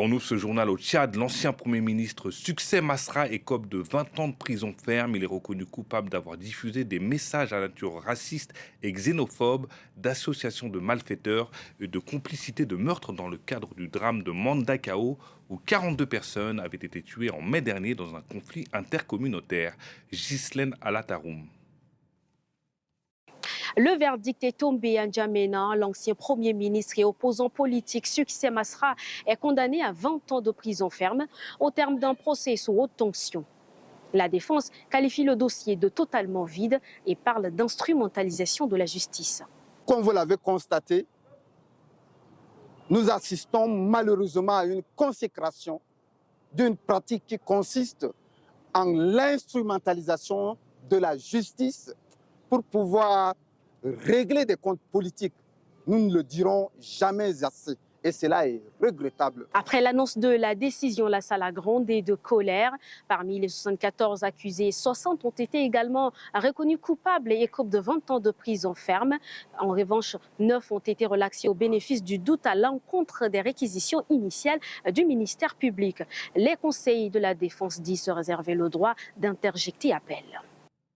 On ouvre ce journal au Tchad. L'ancien Premier ministre Succès Masra écope de 20 ans de prison ferme. Il est reconnu coupable d'avoir diffusé des messages à nature raciste et xénophobe, d'association de malfaiteurs et de complicité de meurtre dans le cadre du drame de Mandakao, où 42 personnes avaient été tuées en mai dernier dans un conflit intercommunautaire. Ghislaine Alataroum. Le verdict est tombé à N'Djamena. L'ancien Premier ministre et opposant politique Succès Masra est condamné à 20 ans de prison ferme au terme d'un procès sous haute tension. La défense qualifie le dossier de totalement vide et parle d'instrumentalisation de la justice. Comme vous l'avez constaté, nous assistons malheureusement à une consécration d'une pratique qui consiste en l'instrumentalisation de la justice pour pouvoir régler des comptes politiques. Nous ne le dirons jamais assez. Et cela est regrettable. Après l'annonce de la décision, la salle a grondé de colère. Parmi les 74 accusés, 60 ont été également reconnus coupables et écopent de 20 ans de prison ferme. En revanche, 9 ont été relaxés au bénéfice du doute à l'encontre des réquisitions initiales du ministère public. Les conseils de la défense disent se réserver le droit d'interjecter appel.